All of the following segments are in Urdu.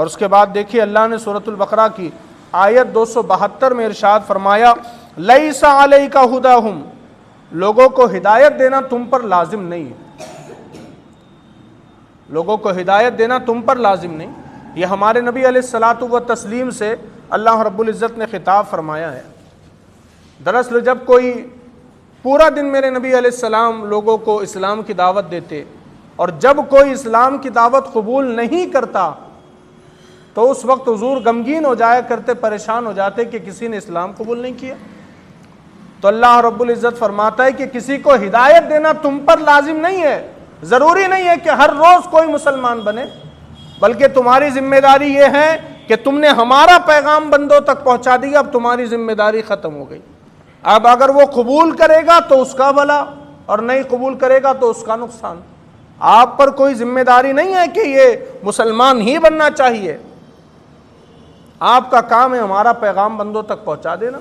اور اس کے بعد دیکھیے اللہ نے سورۃ البقرہ کی آیت 272 میں ارشاد فرمایا لیس علیک ھداھم، لوگوں کو ہدایت دینا تم پر لازم نہیں ہے، لوگوں کو ہدایت دینا تم پر لازم نہیں۔ یہ ہمارے نبی علیہ الصلاۃ والتسلیم سے اللہ رب العزت نے خطاب فرمایا ہے۔ دراصل جب کوئی پورا دن میرے نبی علیہ السلام لوگوں کو اسلام کی دعوت دیتے اور جب کوئی اسلام کی دعوت قبول نہیں کرتا تو اس وقت حضور غمگین ہو جایا کرتے، پریشان ہو جاتے کہ کسی نے اسلام قبول نہیں کیا۔ تو اللہ رب العزت فرماتا ہے کہ کسی کو ہدایت دینا تم پر لازم نہیں ہے، ضروری نہیں ہے کہ ہر روز کوئی مسلمان بنے، بلکہ تمہاری ذمہ داری یہ ہے کہ تم نے ہمارا پیغام بندوں تک پہنچا دیا، اب تمہاری ذمہ داری ختم ہو گئی۔ اب اگر وہ قبول کرے گا تو اس کا بھلا اور نہیں قبول کرے گا تو اس کا نقصان۔ آپ پر کوئی ذمہ داری نہیں ہے کہ یہ مسلمان ہی بننا چاہیے، آپ کا کام ہے ہمارا پیغام بندوں تک پہنچا دینا۔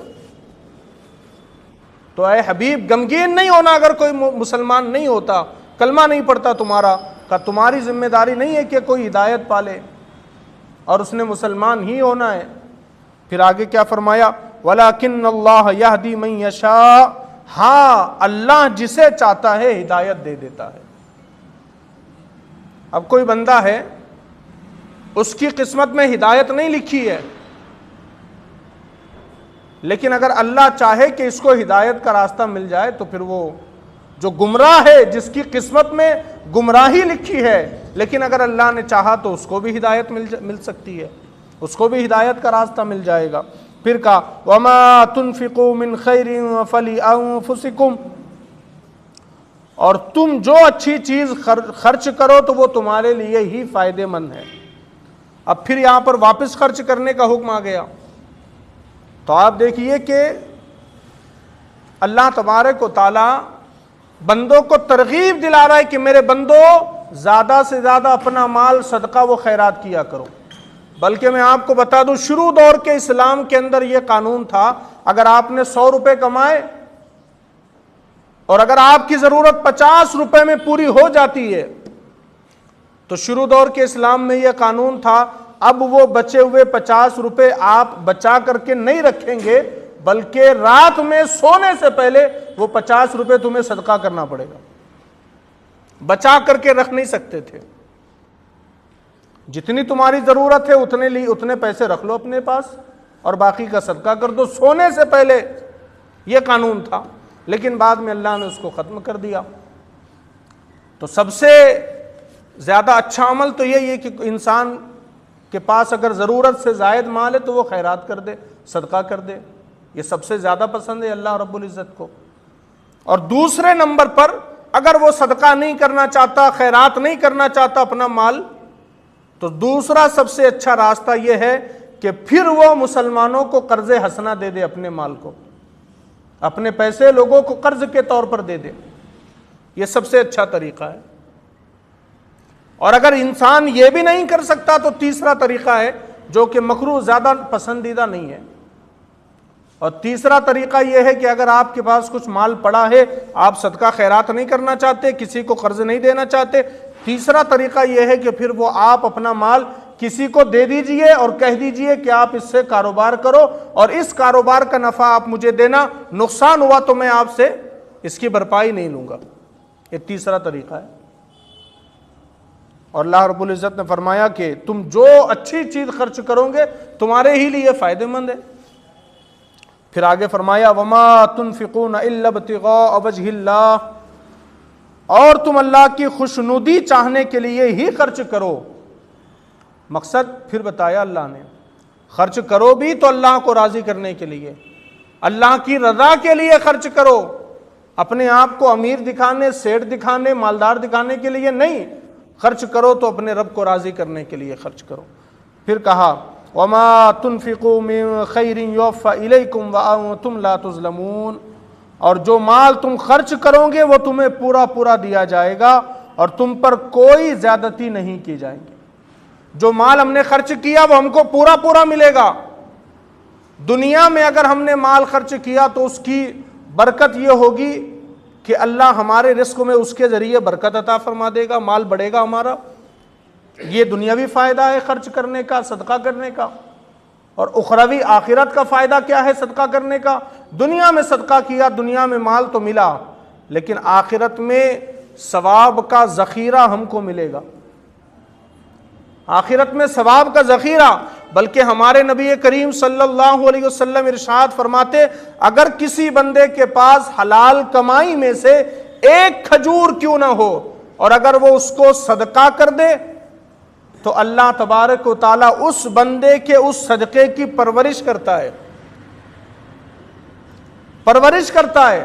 تو اے حبیب غمگین نہیں ہونا اگر کوئی مسلمان نہیں ہوتا، کلمہ نہیں پڑھتا تمہارا، کہ تمہاری ذمہ داری نہیں ہے کہ کوئی ہدایت پالے اور اس نے مسلمان ہی ہونا ہے۔ پھر آگے کیا فرمایا وَلَكِنَّ اللَّهَ يَهْدِي مَن يَشَاءُ، ہاں اللہ جسے چاہتا ہے ہدایت دے دیتا ہے۔ اب کوئی بندہ ہے اس کی قسمت میں ہدایت نہیں لکھی ہے، لیکن اگر اللہ چاہے کہ اس کو ہدایت کا راستہ مل جائے تو پھر وہ جو گمراہ ہے، جس کی قسمت میں گمراہی لکھی ہے، لیکن اگر اللہ نے چاہا تو اس کو بھی ہدایت مل سکتی ہے، اس کو بھی ہدایت کا راستہ مل جائے گا۔ پھر کہا وَمَا تُنْفِقُوا مِنْ خَيْرٍ فَلِأَنفُسِكُمْ، اور تم جو اچھی چیز خرچ کرو تو وہ تمہارے لیے ہی فائدے مند ہے۔ اب پھر یہاں پر واپس خرچ کرنے کا حکم آ گیا۔ تو آپ دیکھیے کہ اللہ تبارک و تعالی بندوں کو ترغیب دلا رہا ہے کہ میرے بندوں زیادہ سے زیادہ اپنا مال صدقہ و خیرات کیا کرو۔ بلکہ میں آپ کو بتا دوں شروع دور کے اسلام کے اندر یہ قانون تھا، اگر آپ نے 100 روپے کمائے اور اگر آپ کی ضرورت 50 روپے میں پوری ہو جاتی ہے تو شروع دور کے اسلام میں یہ قانون تھا، اب وہ بچے ہوئے 50 روپے آپ بچا کر کے نہیں رکھیں گے، بلکہ رات میں سونے سے پہلے وہ 50 روپے تمہیں صدقہ کرنا پڑے گا۔ بچا کر کے رکھ نہیں سکتے تھے، جتنی تمہاری ضرورت ہے اتنے پیسے رکھ لو اپنے پاس اور باقی کا صدقہ کر دو، سونے سے پہلے یہ قانون تھا، لیکن بعد میں اللہ نے اس کو ختم کر دیا۔ تو سب سے زیادہ اچھا عمل تو یہی ہے کہ انسان کے پاس اگر ضرورت سے زائد مال ہے تو وہ خیرات کر دے، صدقہ کر دے، یہ سب سے زیادہ پسند ہے اللہ رب العزت کو۔ اور دوسرے نمبر پر اگر وہ صدقہ نہیں کرنا چاہتا، خیرات نہیں کرنا چاہتا اپنا مال، تو دوسرا سب سے اچھا راستہ یہ ہے کہ پھر وہ مسلمانوں کو قرض حسنہ دے دے، اپنے مال کو، اپنے پیسے لوگوں کو قرض کے طور پر دے دے، یہ سب سے اچھا طریقہ ہے۔ اور اگر انسان یہ بھی نہیں کر سکتا تو تیسرا طریقہ ہے جو کہ مکروہ، زیادہ پسندیدہ نہیں ہے، اور تیسرا طریقہ یہ ہے کہ اگر آپ کے پاس کچھ مال پڑا ہے، آپ صدقہ خیرات نہیں کرنا چاہتے، کسی کو قرض نہیں دینا چاہتے، تیسرا طریقہ یہ ہے کہ پھر وہ آپ اپنا مال کسی کو دے دیجئے اور کہہ دیجئے کہ آپ اس سے کاروبار کرو اور اس کاروبار کا نفع آپ مجھے دینا، نقصان ہوا تو میں آپ سے اس کی بھرپائی نہیں لوں گا۔ یہ تیسرا طریقہ ہے۔ اور اللہ رب العزت نے فرمایا کہ تم جو اچھی چیز خرچ کرو گے تمہارے ہی لیے فائدہ مند ہے۔ پھر آگے فرمایا وَمَا تُنْفِقُونَ إِلَّا ابْتِغَاءَ وَجْهِ اللَّهِ، اور تم اللہ کی خوشنودی چاہنے کے لیے ہی خرچ کرو۔ مقصد پھر بتایا اللہ نے، خرچ کرو بھی تو اللہ کو راضی کرنے کے لیے، اللہ کی رضا کے لیے خرچ کرو، اپنے آپ کو امیر دکھانے، سیٹھ دکھانے، مالدار دکھانے کے لیے نہیں، خرچ کرو تو اپنے رب کو راضی کرنے کے لیے خرچ کرو۔ پھر کہا وَمَا تُنْفِقُوا مِنْ خَيْرٍ يُوَفَّ إِلَيْكُمْ وَأَنْتُمْ لَا تُظْلَمُونَ، اور جو مال تم خرچ کرو گے وہ تمہیں پورا پورا دیا جائے گا اور تم پر کوئی زیادتی نہیں کی جائے گی۔ جو مال ہم نے خرچ کیا وہ ہم کو پورا پورا ملے گا۔ دنیا میں اگر ہم نے مال خرچ کیا تو اس کی برکت یہ ہوگی کہ اللہ ہمارے رزق میں اس کے ذریعے برکت عطا فرما دے گا، مال بڑھے گا ہمارا۔ یہ دنیاوی فائدہ ہے خرچ کرنے کا، صدقہ کرنے کا، اور اخروی آخرت کا فائدہ کیا ہے صدقہ کرنے کا؟ دنیا میں صدقہ کیا، دنیا میں مال تو ملا، لیکن آخرت میں ثواب کا ذخیرہ ہم کو ملے گا، آخرت میں ثواب کا ذخیرہ۔ بلکہ ہمارے نبی کریم صلی اللہ علیہ وسلم ارشاد فرماتے، اگر کسی بندے کے پاس حلال کمائی میں سے ایک کھجور کیوں نہ ہو اور اگر وہ اس کو صدقہ کر دے تو اللہ تبارک و تعالیٰ اس بندے کے اس صدقے کی پرورش کرتا ہے، پرورش کرتا ہے۔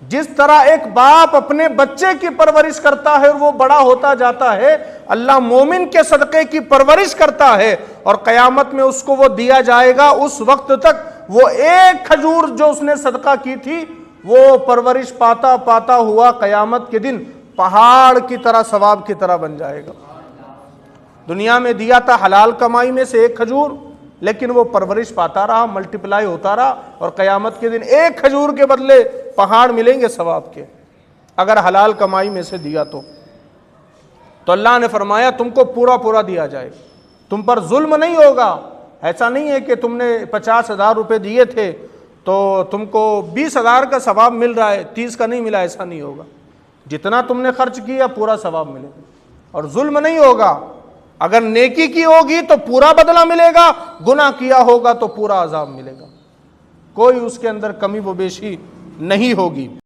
جس طرح ایک باپ اپنے بچے کی پرورش کرتا ہے اور وہ بڑا ہوتا جاتا ہے، اللہ مومن کے صدقے کی پرورش کرتا ہے، اور قیامت میں اس کو وہ دیا جائے گا۔ اس وقت تک وہ ایک کھجور جو اس نے صدقہ کی تھی وہ پرورش پاتا پاتا ہوا قیامت کے دن پہاڑ کی طرح ثواب کی طرح بن جائے گا۔ دنیا میں دیا تھا حلال کمائی میں سے ایک کھجور، لیکن وہ پرورش پاتا رہا، ملٹیپلائی ہوتا رہا، اور قیامت کے دن ایک کھجور کے بدلے پہاڑ ملیں گے ثواب کے، اگر حلال کمائی میں سے دیا تو اللہ نے فرمایا تم کو پورا پورا دیا جائے، تم پر ظلم نہیں ہوگا۔ ایسا نہیں ہے کہ تم نے 50,000 روپے دیے تھے تو تم کو 20,000 کا ثواب مل رہا ہے، 30 کا نہیں ملا، ایسا نہیں ہوگا۔ جتنا تم نے خرچ کیا پورا ثواب ملے گا، اور ظلم نہیں ہوگا۔ اگر نیکی کی ہوگی تو پورا بدلہ ملے گا، گناہ کیا ہوگا تو پورا عذاب ملے گا، کوئی اس کے اندر کمی و بیشی نہیں ہوگی۔